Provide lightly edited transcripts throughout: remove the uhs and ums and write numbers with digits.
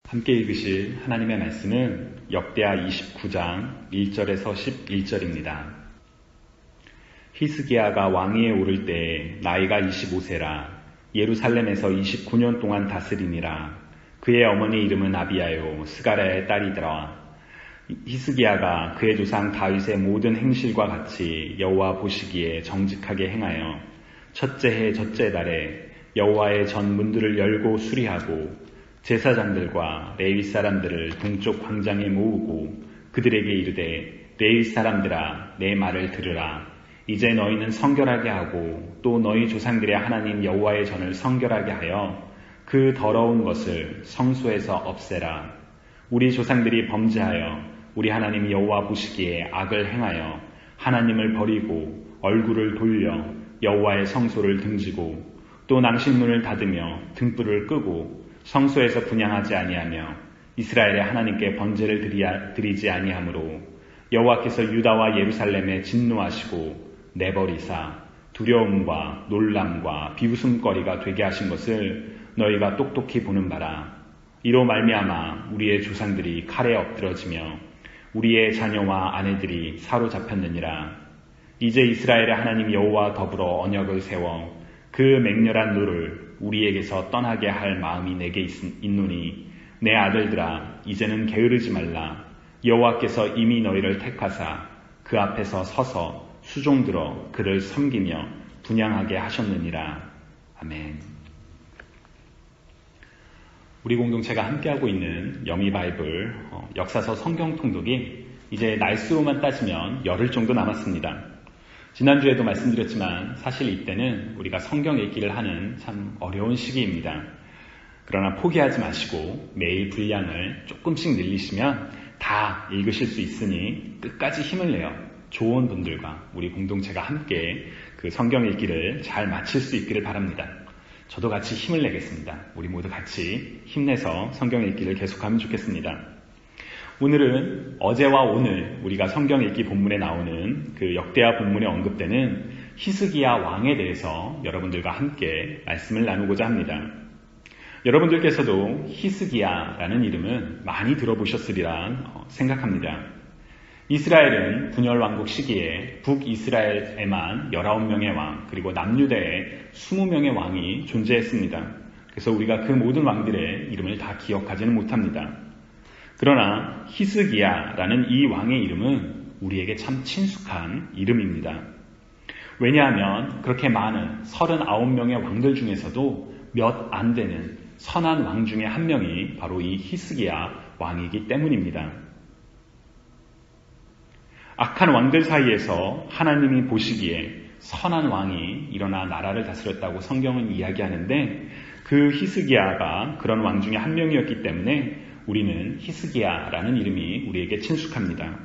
함께 읽으실 하나님의 말씀은 역대하 29장 1절에서 11절입니다. 히스기야가 왕위에 오를 때 나이가 25세라 예루살렘에서 29년 동안 다스리니라. 그의 어머니 이름은 아비야요 스가랴의 딸이더라. 히스기야가 그의 조상 다윗의 모든 행실과 같이 여호와 보시기에 정직하게 행하여 첫째 해 첫째 달에 여호와의 전 문들을 열고 수리하고 제사장들과 레위 사람들을 동쪽 광장에 모으고 그들에게 이르되 레위 사람들아 내 말을 들으라. 이제 너희는 성결하게 하고 또 너희 조상들의 하나님 여호와의 전을 성결하게 하여 그 더러운 것을 성소에서 없애라. 우리 조상들이 범죄하여 우리 하나님 여호와 보시기에 악을 행하여 하나님을 버리고 얼굴을 돌려 여호와의 성소를 등지고 또 낭실문을 닫으며 등불을 끄고 성소에서 분향하지 아니하며 이스라엘의 하나님께 번제를 드리지 아니하므로 여호와께서 유다와 예루살렘에 진노하시고 내버리사 두려움과 놀람과 비웃음거리가 되게 하신 것을 너희가 똑똑히 보는 바라. 이로 말미암아 우리의 조상들이 칼에 엎드러지며 우리의 자녀와 아내들이 사로잡혔느니라. 이제 이스라엘의 하나님 여호와 더불어 언약을 세워 그 맹렬한 노를 우리에게서 떠나게 할 마음이 내게 있노니 내 아들들아 이제는 게으르지 말라. 여호와께서 이미 너희를 택하사 그 앞에서 서서 수종들어 그를 섬기며 분향하게 하셨느니라. 아멘. 우리 공동체가 함께하고 있는 영희 바이블 역사서 성경 통독이 이제 날수로만 따지면 열흘 정도 남았습니다. 지난주에도 말씀드렸지만 사실 이때는 우리가 성경 읽기를 하는 참 어려운 시기입니다. 그러나 포기하지 마시고 매일 분량을 조금씩 늘리시면 다 읽으실 수 있으니 끝까지 힘을 내어 좋은 분들과 우리 공동체가 함께 그 성경 읽기를 잘 마칠 수 있기를 바랍니다. 저도 같이 힘을 내겠습니다. 우리 모두 같이 힘내서 성경 읽기를 계속하면 좋겠습니다. 오늘은 어제와 오늘 우리가 성경 읽기 본문에 나오는 그 역대하 본문에 언급되는 히스기야 왕에 대해서 여러분들과 함께 말씀을 나누고자 합니다. 여러분들께서도 히스기야라는 이름은 많이 들어보셨으리라 생각합니다. 이스라엘은 분열 왕국 시기에 북이스라엘에만 19명의 왕 그리고 남유다에 20명의 왕이 존재했습니다. 그래서 우리가 그 모든 왕들의 이름을 다 기억하지는 못합니다. 그러나 히스기야라는 이 왕의 이름은 우리에게 참 친숙한 이름입니다. 왜냐하면 그렇게 많은 39명의 왕들 중에서도 몇 안 되는 선한 왕 중에 한 명이 바로 이 히스기야 왕이기 때문입니다. 악한 왕들 사이에서 하나님이 보시기에 선한 왕이 일어나 나라를 다스렸다고 성경은 이야기하는데 그 히스기야가 그런 왕 중에 한 명이었기 때문에 우리는 히스기야라는 이름이 우리에게 친숙합니다.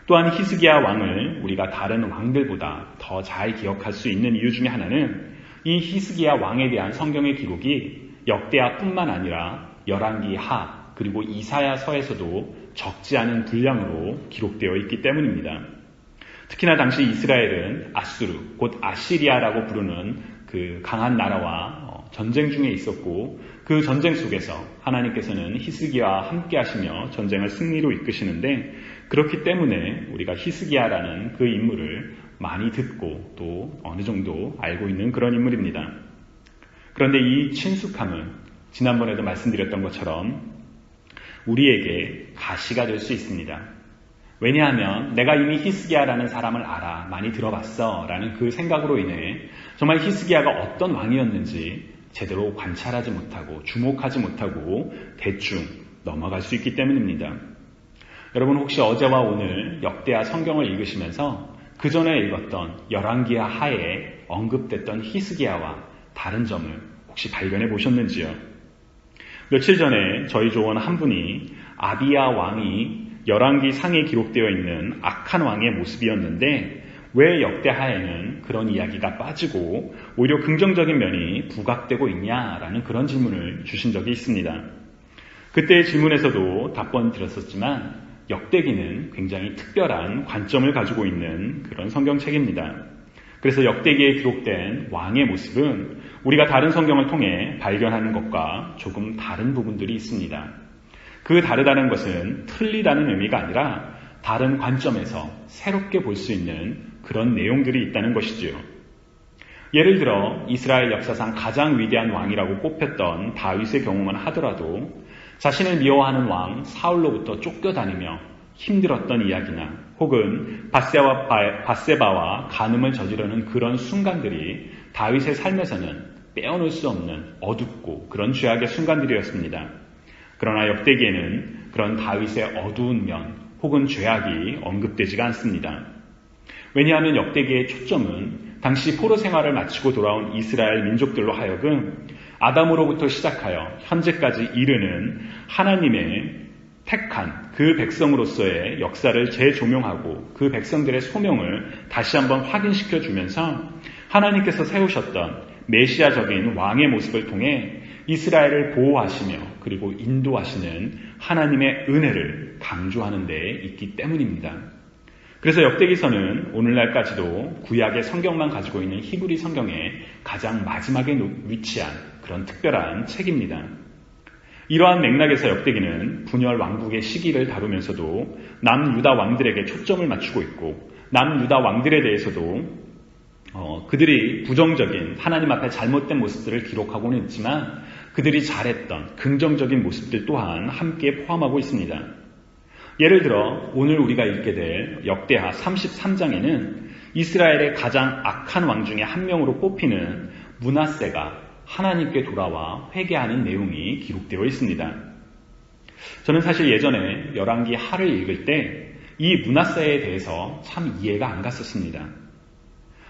또한 히스기야 왕을 우리가 다른 왕들보다 더 잘 기억할 수 있는 이유 중에 하나는 이 히스기야 왕에 대한 성경의 기록이 역대하뿐만 아니라 열왕기 하 그리고 이사야서에서도 적지 않은 분량으로 기록되어 있기 때문입니다. 특히나 당시 이스라엘은 아수르, 곧 아시리아라고 부르는 그 강한 나라와 전쟁 중에 있었고 그 전쟁 속에서 하나님께서는 히스기야와 함께 하시며 전쟁을 승리로 이끄시는데 그렇기 때문에 우리가 히스기야라는 그 인물을 많이 듣고 또 어느 정도 알고 있는 그런 인물입니다. 그런데 이 친숙함은 지난번에도 말씀드렸던 것처럼 우리에게 가시가 될 수 있습니다. 왜냐하면 내가 이미 히스기야라는 사람을 알아, 많이 들어봤어 라는 그 생각으로 인해 정말 히스기야가 어떤 왕이었는지 제대로 관찰하지 못하고 주목하지 못하고 대충 넘어갈 수 있기 때문입니다. 여러분 혹시 어제와 오늘 역대하 성경을 읽으시면서 그 전에 읽었던 열왕기하 하에 언급됐던 히스기야와 다른 점을 혹시 발견해 보셨는지요? 며칠 전에 저희 조원 한 분이 아비야 왕이 열왕기 상에 기록되어 있는 악한 왕의 모습이었는데 왜 역대하에는 그런 이야기가 빠지고 오히려 긍정적인 면이 부각되고 있냐라는 그런 질문을 주신 적이 있습니다. 그때의 질문에서도 답변 드렸었지만 역대기는 굉장히 특별한 관점을 가지고 있는 그런 성경책입니다. 그래서 역대기에 기록된 왕의 모습은 우리가 다른 성경을 통해 발견하는 것과 조금 다른 부분들이 있습니다. 그 다르다는 것은 틀리다는 의미가 아니라 다른 관점에서 새롭게 볼 수 있는 그런 내용들이 있다는 것이지요. 예를 들어 이스라엘 역사상 가장 위대한 왕이라고 꼽혔던 다윗의 경우만 하더라도 자신을 미워하는 왕 사울로부터 쫓겨다니며 힘들었던 이야기나 혹은 밧세바와 간음을 저지르는 그런 순간들이 다윗의 삶에서는 빼어놓을 수 없는 어둡고 그런 죄악의 순간들이었습니다. 그러나 역대기에는 그런 다윗의 어두운 면 혹은 죄악이 언급되지가 않습니다. 왜냐하면 역대기의 초점은 당시 포로 생활을 마치고 돌아온 이스라엘 민족들로 하여금 아담으로부터 시작하여 현재까지 이르는 하나님의 택한 그 백성으로서의 역사를 재조명하고 그 백성들의 소명을 다시 한번 확인시켜 주면서 하나님께서 세우셨던 메시아적인 왕의 모습을 통해 이스라엘을 보호하시며 그리고 인도하시는 하나님의 은혜를 강조하는 데 있기 때문입니다. 그래서 역대기서는 오늘날까지도 구약의 성경만 가지고 있는 히브리 성경의 가장 마지막에 위치한 그런 특별한 책입니다. 이러한 맥락에서 역대기는 분열 왕국의 시기를 다루면서도 남유다 왕들에게 초점을 맞추고 있고 남유다 왕들에 대해서도 그들이 부정적인 하나님 앞에 잘못된 모습들을 기록하고는 있지만 그들이 잘했던 긍정적인 모습들 또한 함께 포함하고 있습니다. 예를 들어 오늘 우리가 읽게 될 역대하 33장에는 이스라엘의 가장 악한 왕 중에 한 명으로 꼽히는 므낫세가 하나님께 돌아와 회개하는 내용이 기록되어 있습니다. 저는 사실 예전에 열왕기 하를 읽을 때 이 므낫세에 대해서 참 이해가 안 갔었습니다.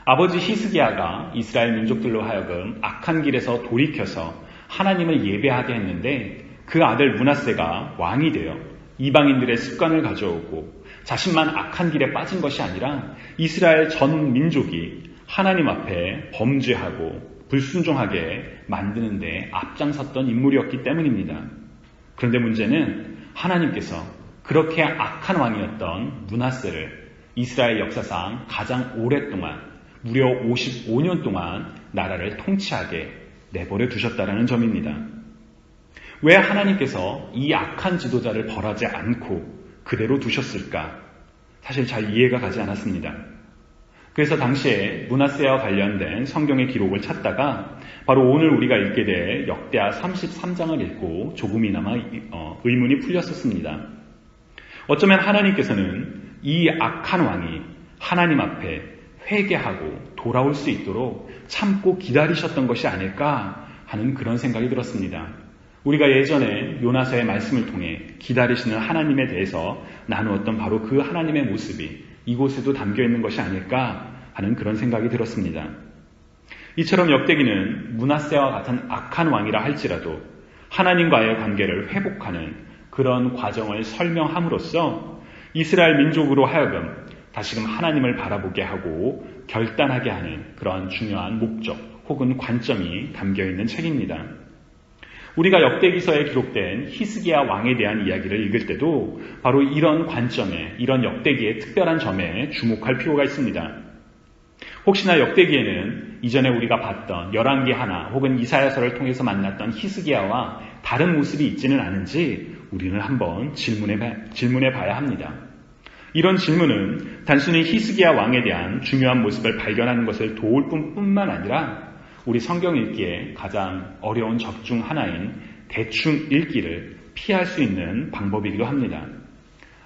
아버지 히스기야가 이스라엘 민족들로 하여금 악한 길에서 돌이켜서 하나님을 예배하게 했는데 그 아들 므낫세가 왕이 되어 이방인들의 습관을 가져오고 자신만 악한 길에 빠진 것이 아니라 이스라엘 전 민족이 하나님 앞에 범죄하고 불순종하게 만드는 데 앞장섰던 인물이었기 때문입니다. 그런데 문제는 하나님께서 그렇게 악한 왕이었던 므낫세를 이스라엘 역사상 가장 오랫동안 무려 55년 동안 나라를 통치하게 내버려 두셨다는 점입니다. 왜 하나님께서 이 악한 지도자를 벌하지 않고 그대로 두셨을까? 사실 잘 이해가 가지 않았습니다. 그래서 당시에 므낫세와 관련된 성경의 기록을 찾다가 바로 오늘 우리가 읽게 될 역대하 33장을 읽고 조금이나마 의문이 풀렸었습니다. 어쩌면 하나님께서는 이 악한 왕이 하나님 앞에 회개하고 돌아올 수 있도록 참고 기다리셨던 것이 아닐까 하는 그런 생각이 들었습니다. 우리가 예전에 요나서의 말씀을 통해 기다리시는 하나님에 대해서 나누었던 바로 그 하나님의 모습이 이곳에도 담겨 있는 것이 아닐까 하는 그런 생각이 들었습니다. 이처럼 역대기는 므낫세와 같은 악한 왕이라 할지라도 하나님과의 관계를 회복하는 그런 과정을 설명함으로써 이스라엘 민족으로 하여금 다시금 하나님을 바라보게 하고 결단하게 하는 그러한 중요한 목적 혹은 관점이 담겨있는 책입니다. 우리가 역대기서에 기록된 히스기야 왕에 대한 이야기를 읽을 때도 바로 이런 관점에, 이런 역대기의 특별한 점에 주목할 필요가 있습니다. 혹시나 역대기에는 이전에 우리가 봤던 열왕기 하나 혹은 이사야서를 통해서 만났던 히스기야와 다른 모습이 있지는 않은지 우리는 한번 질문해 봐야 합니다. 이런 질문은 단순히 히스기야 왕에 대한 중요한 모습을 발견하는 것을 도울 뿐만 아니라 우리 성경 읽기에 가장 어려운 적 중 하나인 대충 읽기를 피할 수 있는 방법이기도 합니다.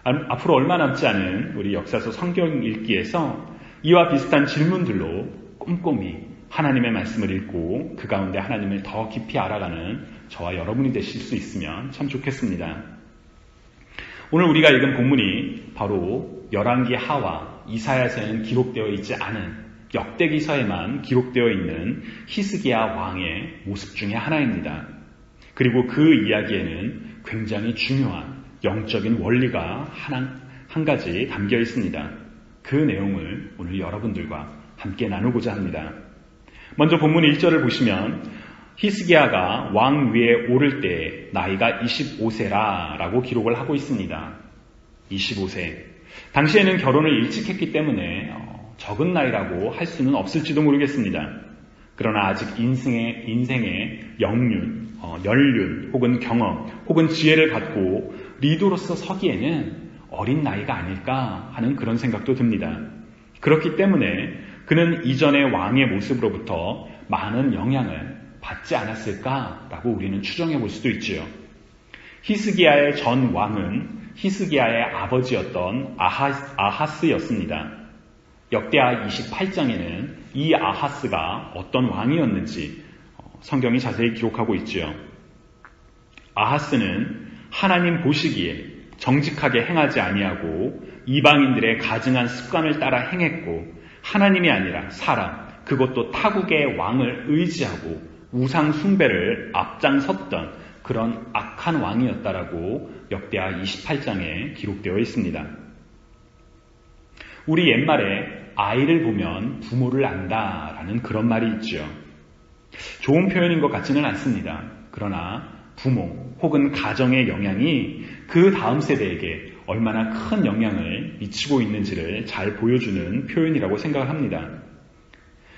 앞으로 얼마 남지 않은 우리 역사서 성경 읽기에서 이와 비슷한 질문들로 꼼꼼히 하나님의 말씀을 읽고 그 가운데 하나님을 더 깊이 알아가는 저와 여러분이 되실 수 있으면 참 좋겠습니다. 오늘 우리가 읽은 본문이 바로 열왕기 하와 이사야서에는 기록되어 있지 않은 역대기서에만 기록되어 있는 히스기야 왕의 모습 중에 하나입니다. 그리고 그 이야기에는 굉장히 중요한 영적인 원리가 한 가지 담겨 있습니다. 그 내용을 오늘 여러분들과 함께 나누고자 합니다. 먼저 본문 1절을 보시면 히스기야가 왕 위에 오를 때 나이가 25세라 라고 기록을 하고 있습니다. 25세. 당시에는 결혼을 일찍 했기 때문에 적은 나이라고 할 수는 없을지도 모르겠습니다. 그러나 아직 인생의 연륜 혹은 경험 혹은 지혜를 갖고 리더로서 서기에는 어린 나이가 아닐까 하는 그런 생각도 듭니다. 그렇기 때문에 그는 이전의 왕의 모습으로부터 많은 영향을 받지 않았을까라고 우리는 추정해 볼 수도 있지요. 히스기야의 전 왕은 히스기야의 아버지였던 아하스였습니다. 역대하 28장에는 이 아하스가 어떤 왕이었는지 성경이 자세히 기록하고 있지요. 아하스는 하나님 보시기에 정직하게 행하지 아니하고 이방인들의 가증한 습관을 따라 행했고 하나님이 아니라 사람, 그것도 타국의 왕을 의지하고 우상 숭배를 앞장섰던 그런 악한 왕이었다라고 역대하 28장에 기록되어 있습니다. 우리 옛말에 아이를 보면 부모를 안다라는 그런 말이 있죠. 좋은 표현인 것 같지는 않습니다. 그러나 부모 혹은 가정의 영향이 그 다음 세대에게 얼마나 큰 영향을 미치고 있는지를 잘 보여주는 표현이라고 생각을 합니다.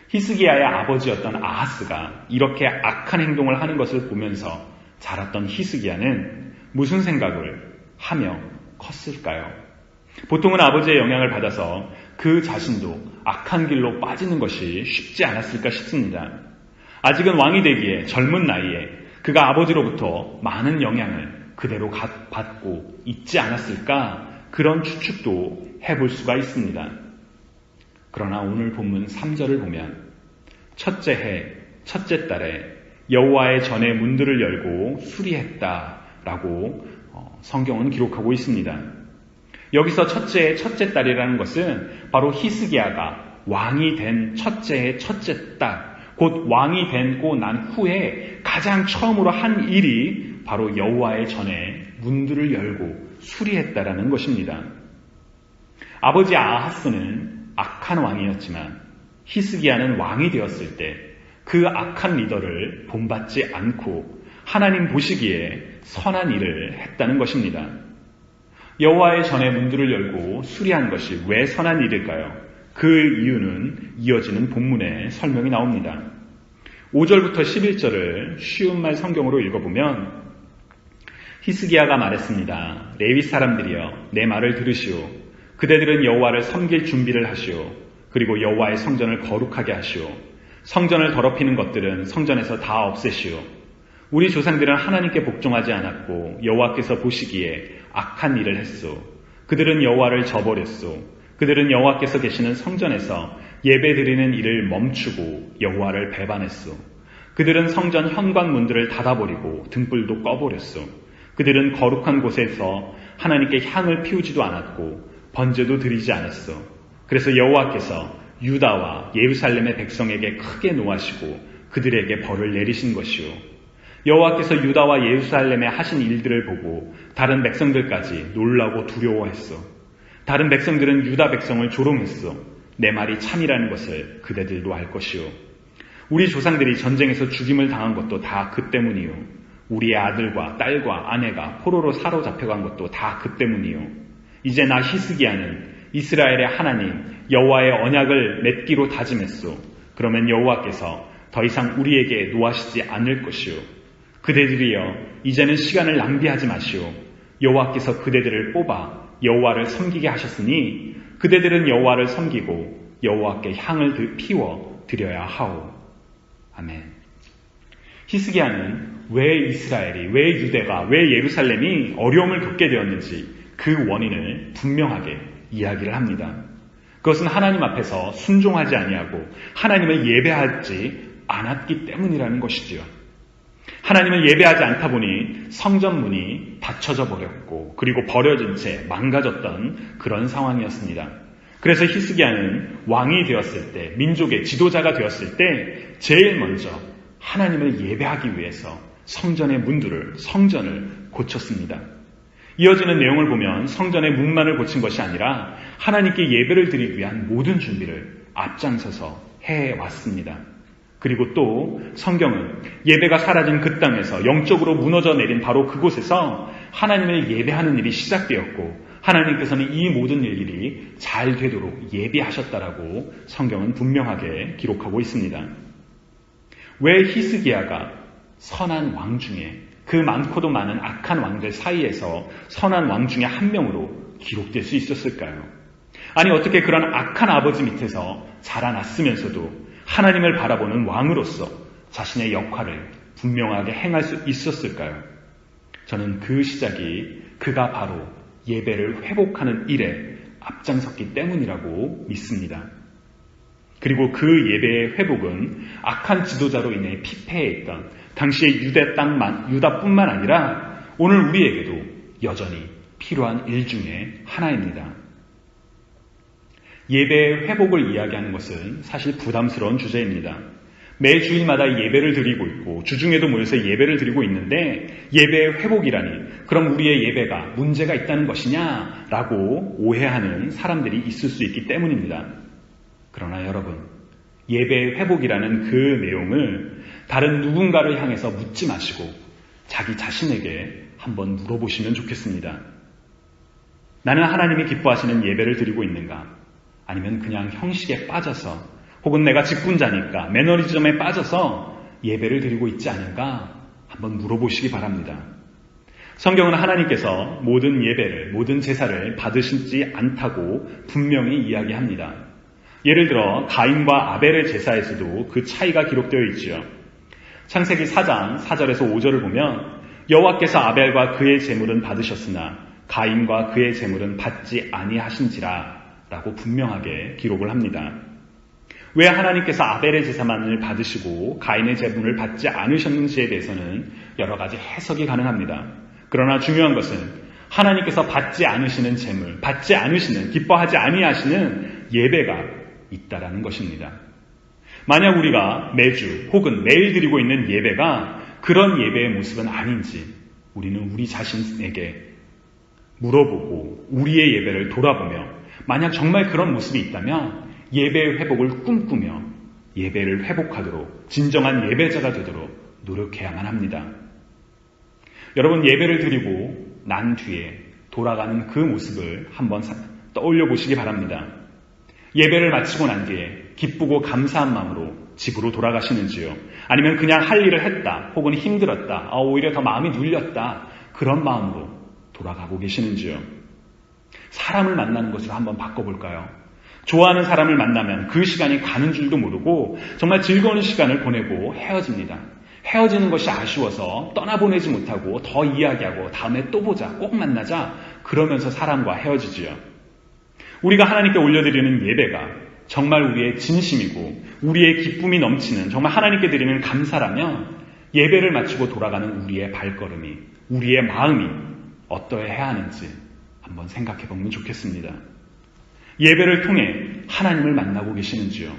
히스기야의 아버지였던 아하스가 이렇게 악한 행동을 하는 것을 보면서 자랐던 히스기야는 무슨 생각을 하며 컸을까요? 보통은 아버지의 영향을 받아서 그 자신도 악한 길로 빠지는 것이 쉽지 않았을까 싶습니다. 아직은 왕이 되기에 젊은 나이에 그가 아버지로부터 많은 영향을 그대로 받고 있지 않았을까 그런 추측도 해볼 수가 있습니다. 그러나 오늘 본문 3절을 보면 첫째 해, 첫째 달에 여호와의 전에 문들을 열고 수리했다라고 성경은 기록하고 있습니다. 여기서 첫째 달이라는 것은 바로 히스기야가 왕이 된 첫째의 첫째 달, 곧 왕이 되고 난 후에 가장 처음으로 한 일이 바로 여호와의 전에 문들을 열고 수리했다라는 것입니다. 아버지 아하스는 악한 왕이었지만 히스기야는 왕이 되었을 때 그 악한 리더를 본받지 않고 하나님 보시기에 선한 일을 했다는 것입니다. 여호와의 전에 문들을 열고 수리한 것이 왜 선한 일일까요? 그 이유는 이어지는 본문에 설명이 나옵니다. 5절부터 11절을 쉬운 말 성경으로 읽어보면 히스기야가 말했습니다. 레위 사람들이여 내 말을 들으시오. 그대들은 여호와를 섬길 준비를 하시오. 그리고 여호와의 성전을 거룩하게 하시오. 성전을 더럽히는 것들은 성전에서 다 없애시오. 우리 조상들은 하나님께 복종하지 않았고 여호와께서 보시기에 악한 일을 했소. 그들은 여호와를 저버렸소. 그들은 여호와께서 계시는 성전에서 예배드리는 일을 멈추고 여호와를 배반했소. 그들은 성전 현관 문들을 닫아버리고 등불도 꺼버렸소. 그들은 거룩한 곳에서 하나님께 향을 피우지도 않았고 번제도 드리지 않았소. 그래서 여호와께서 유다와 예루살렘의 백성에게 크게 노하시고 그들에게 벌을 내리신 것이요. 여호와께서 유다와 예루살렘에 하신 일들을 보고 다른 백성들까지 놀라고 두려워했소. 다른 백성들은 유다 백성을 조롱했소. 내 말이 참이라는 것을 그대들도 알 것이요. 우리 조상들이 전쟁에서 죽임을 당한 것도 다 그 때문이요. 우리의 아들과 딸과 아내가 포로로 사로잡혀간 것도 다 그 때문이요. 이제 나 히스기야는 이스라엘의 하나님 여호와의 언약을 맺기로 다짐했소. 그러면 여호와께서 더 이상 우리에게 노하시지 않을 것이요. 그대들이여 이제는 시간을 낭비하지 마시오. 여호와께서 그대들을 뽑아 여호와를 섬기게 하셨으니 그대들은 여호와를 섬기고 여호와께 향을 피워 드려야 하오. 아멘. 히스기야는 왜 이스라엘이, 왜 유대가, 왜 예루살렘이 어려움을 겪게 되었는지 그 원인을 분명하게 이야기를 합니다. 그것은 하나님 앞에서 순종하지 아니하고 하나님을 예배하지 않았기 때문이라는 것이지요. 하나님을 예배하지 않다 보니 성전문이 닫혀져 버렸고 그리고 버려진 채 망가졌던 그런 상황이었습니다. 그래서 히스기야는 왕이 되었을 때, 민족의 지도자가 되었을 때 제일 먼저 하나님을 예배하기 위해서 성전의 성전을 고쳤습니다. 이어지는 내용을 보면 성전의 문만을 고친 것이 아니라 하나님께 예배를 드리기 위한 모든 준비를 앞장서서 해왔습니다. 그리고 또 성경은 예배가 사라진 그 땅에서 영적으로 무너져 내린 바로 그곳에서 하나님을 예배하는 일이 시작되었고 하나님께서는 이 모든 일들이 잘 되도록 예비하셨다라고 성경은 분명하게 기록하고 있습니다. 왜 히스기야가 선한 왕 중에 그 많고도 많은 악한 왕들 사이에서 선한 왕 중에 한 명으로 기록될 수 있었을까요? 아니 어떻게 그런 악한 아버지 밑에서 자라났으면서도 하나님을 바라보는 왕으로서 자신의 역할을 분명하게 행할 수 있었을까요? 저는 그 시작이 그가 바로 예배를 회복하는 일에 앞장섰기 때문이라고 믿습니다. 그리고 그 예배의 회복은 악한 지도자로 인해 피폐해있던 당시의 유다뿐만 아니라 오늘 우리에게도 여전히 필요한 일 중에 하나입니다. 예배의 회복을 이야기하는 것은 사실 부담스러운 주제입니다. 매 주일마다 예배를 드리고 있고 주중에도 모여서 예배를 드리고 있는데 예배의 회복이라니 그럼 우리의 예배가 문제가 있다는 것이냐라고 오해하는 사람들이 있을 수 있기 때문입니다. 그러나 여러분, 예배의 회복이라는 그 내용을 다른 누군가를 향해서 묻지 마시고 자기 자신에게 한번 물어보시면 좋겠습니다. 나는 하나님이 기뻐하시는 예배를 드리고 있는가? 아니면 그냥 형식에 빠져서 혹은 내가 직분자니까 매너리즘에 빠져서 예배를 드리고 있지 않은가? 한번 물어보시기 바랍니다. 성경은 하나님께서 모든 예배를, 모든 제사를 받으시지 않다고 분명히 이야기합니다. 예를 들어 가인과 아벨의 제사에서도 그 차이가 기록되어 있지요. 창세기 4장 4절에서 5절을 보면 여호와께서 아벨과 그의 제물은 받으셨으나 가인과 그의 제물은 받지 아니하신지라 라고 분명하게 기록을 합니다. 왜 하나님께서 아벨의 제사만을 받으시고 가인의 제물을 받지 않으셨는지에 대해서는 여러 가지 해석이 가능합니다. 그러나 중요한 것은 하나님께서 받지 않으시는 제물, 받지 않으시는, 기뻐하지 아니하시는 예배가 있다라는 것입니다. 만약 우리가 매주 혹은 매일 드리고 있는 예배가 그런 예배의 모습은 아닌지 우리는 우리 자신에게 물어보고 우리의 예배를 돌아보며 만약 정말 그런 모습이 있다면 예배의 회복을 꿈꾸며 예배를 회복하도록 진정한 예배자가 되도록 노력해야만 합니다. 여러분, 예배를 드리고 난 뒤에 돌아가는 그 모습을 한번 떠올려 보시기 바랍니다. 예배를 마치고 난 뒤에 기쁘고 감사한 마음으로 집으로 돌아가시는지요? 아니면 그냥 할 일을 했다 혹은 힘들었다, 오히려 더 마음이 눌렸다, 그런 마음으로 돌아가고 계시는지요? 사람을 만나는 것으로 한번 바꿔볼까요? 좋아하는 사람을 만나면 그 시간이 가는 줄도 모르고 정말 즐거운 시간을 보내고 헤어집니다. 헤어지는 것이 아쉬워서 떠나보내지 못하고 더 이야기하고 다음에 또 보자, 꼭 만나자 그러면서 사람과 헤어지지요. 우리가 하나님께 올려드리는 예배가 정말 우리의 진심이고 우리의 기쁨이 넘치는 정말 하나님께 드리는 감사라면 예배를 마치고 돌아가는 우리의 발걸음이, 우리의 마음이 어떠해야 하는지 한번 생각해 보면 좋겠습니다. 예배를 통해 하나님을 만나고 계시는지요?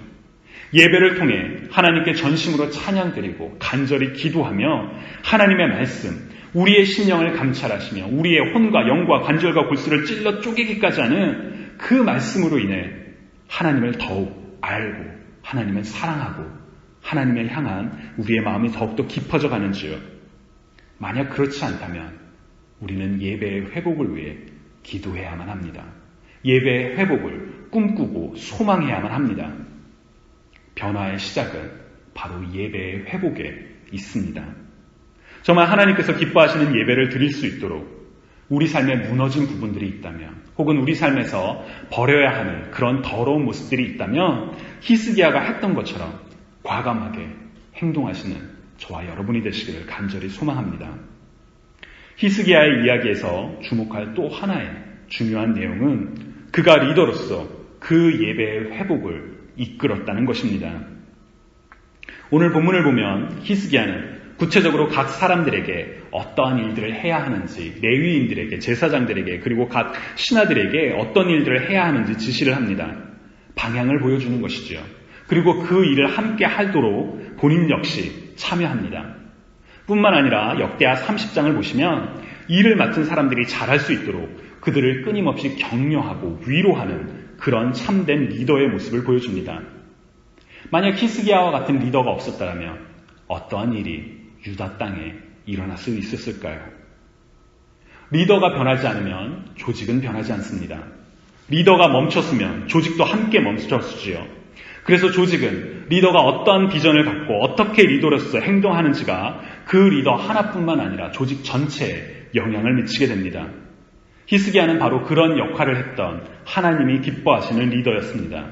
예배를 통해 하나님께 전심으로 찬양드리고 간절히 기도하며 하나님의 말씀, 우리의 심령을 감찰하시며 우리의 혼과 영과 관절과 골수를 찔러 쪼개기까지 하는 그 말씀으로 인해 하나님을 더욱 알고 하나님을 사랑하고 하나님을 향한 우리의 마음이 더욱더 깊어져 가는지요? 만약 그렇지 않다면 우리는 예배의 회복을 위해 기도해야만 합니다. 예배의 회복을 꿈꾸고 소망해야만 합니다. 변화의 시작은 바로 예배의 회복에 있습니다. 정말 하나님께서 기뻐하시는 예배를 드릴 수 있도록 우리 삶에 무너진 부분들이 있다면 혹은 우리 삶에서 버려야 하는 그런 더러운 모습들이 있다면 히스기야가 했던 것처럼 과감하게 행동하시는 저와 여러분이 되시기를 간절히 소망합니다. 히스기야의 이야기에서 주목할 또 하나의 중요한 내용은 그가 리더로서 그 예배의 회복을 이끌었다는 것입니다. 오늘 본문을 보면 히스기야는 구체적으로 각 사람들에게 어떠한 일들을 해야 하는지, 레위인들에게, 제사장들에게, 그리고 각 신하들에게 어떤 일들을 해야 하는지 지시를 합니다. 방향을 보여주는 것이죠. 그리고 그 일을 함께 하도록 본인 역시 참여합니다. 뿐만 아니라 역대하 30장을 보시면 일을 맡은 사람들이 잘할 수 있도록 그들을 끊임없이 격려하고 위로하는 그런 참된 리더의 모습을 보여줍니다. 만약 히스기야와 같은 리더가 없었다면 어떠한 일이 유다 땅에 일어날 수 있었을까요? 리더가 변하지 않으면 조직은 변하지 않습니다. 리더가 멈췄으면 조직도 함께 멈췄지요. 그래서 조직은 리더가 어떠한 비전을 갖고 어떻게 리더로서 행동하는지가 그 리더 하나뿐만 아니라 조직 전체에 영향을 미치게 됩니다. 히스기야는 바로 그런 역할을 했던 하나님이 기뻐하시는 리더였습니다.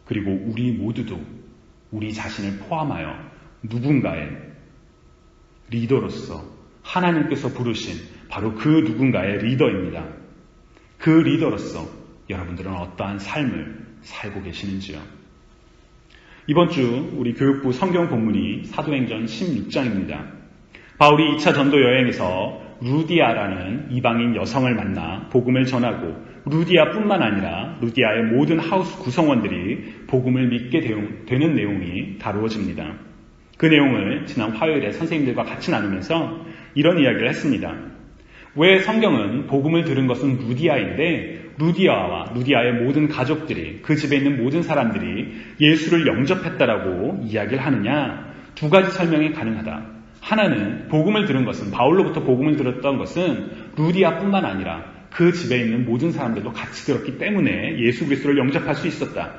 그리고 우리 모두도 우리 자신을 포함하여 누군가의 리더로서 하나님께서 부르신 바로 그 누군가의 리더입니다. 그 리더로서 여러분들은 어떠한 삶을 살고 계시는지요? 이번 주 우리 교육부 성경 본문이 사도행전 16장입니다. 바울이 2차 전도 여행에서 루디아라는 이방인 여성을 만나 복음을 전하고 루디아뿐만 아니라 루디아의 모든 하우스 구성원들이 복음을 믿게 되는 내용이 다루어집니다. 그 내용을 지난 화요일에 선생님들과 같이 나누면서 이런 이야기를 했습니다. 왜 성경은 복음을 들은 것은 루디아인데 루디아와 루디아의 모든 가족들이 그 집에 있는 모든 사람들이 예수를 영접했다라고 이야기를 하느냐? 두 가지 설명이 가능하다. 하나는 복음을 들은 것은 바울로부터 복음을 들었던 것은 루디아뿐만 아니라 그 집에 있는 모든 사람들도 같이 들었기 때문에 예수 그리스도를 영접할 수 있었다.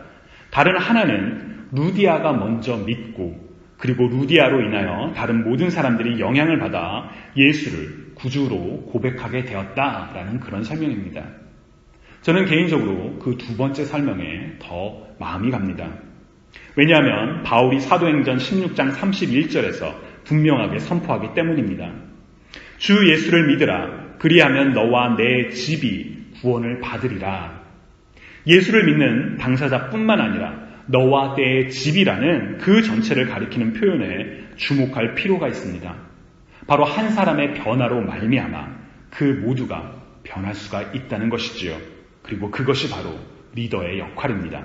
다른 하나는 루디아가 먼저 믿고 그리고 루디아로 인하여 다른 모든 사람들이 영향을 받아 예수를 구주로 고백하게 되었다라는 그런 설명입니다. 저는 개인적으로 그 두 번째 설명에 더 마음이 갑니다. 왜냐하면 바울이 사도행전 16장 31절에서 분명하게 선포하기 때문입니다. 주 예수를 믿으라. 그리하면 너와 내 집이 구원을 받으리라. 예수를 믿는 당사자뿐만 아니라 너와 내 집이라는 그 전체를 가리키는 표현에 주목할 필요가 있습니다. 바로 한 사람의 변화로 말미암아 그 모두가 변할 수가 있다는 것이지요. 그리고 그것이 바로 리더의 역할입니다.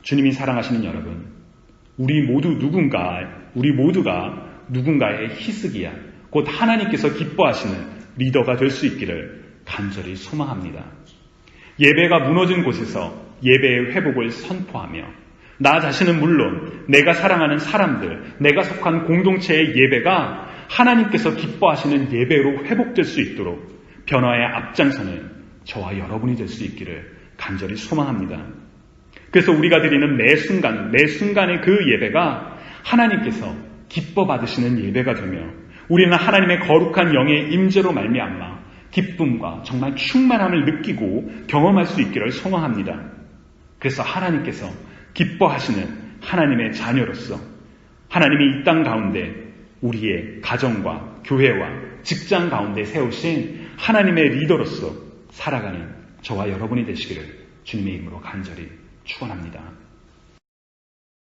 주님이 사랑하시는 여러분, 우리 모두가 누군가의 히스기야, 곧 하나님께서 기뻐하시는 리더가 될 수 있기를 간절히 소망합니다. 예배가 무너진 곳에서 예배의 회복을 선포하며 나 자신은 물론 내가 사랑하는 사람들, 내가 속한 공동체의 예배가 하나님께서 기뻐하시는 예배로 회복될 수 있도록 변화의 앞장서는 저와 여러분이 될 수 있기를 간절히 소망합니다. 그래서 우리가 드리는 매 순간의 그 예배가 하나님께서 기뻐 받으시는 예배가 되며 우리는 하나님의 거룩한 영의 임재로 말미암아 기쁨과 정말 충만함을 느끼고 경험할 수 있기를 소망합니다. 그래서 하나님께서 기뻐하시는 하나님의 자녀로서 하나님이 이 땅 가운데 우리의 가정과 교회와 직장 가운데 세우신 하나님의 리더로서 살아가는 저와 여러분이 되시기를 주님의 이름으로 간절히 축원합니다.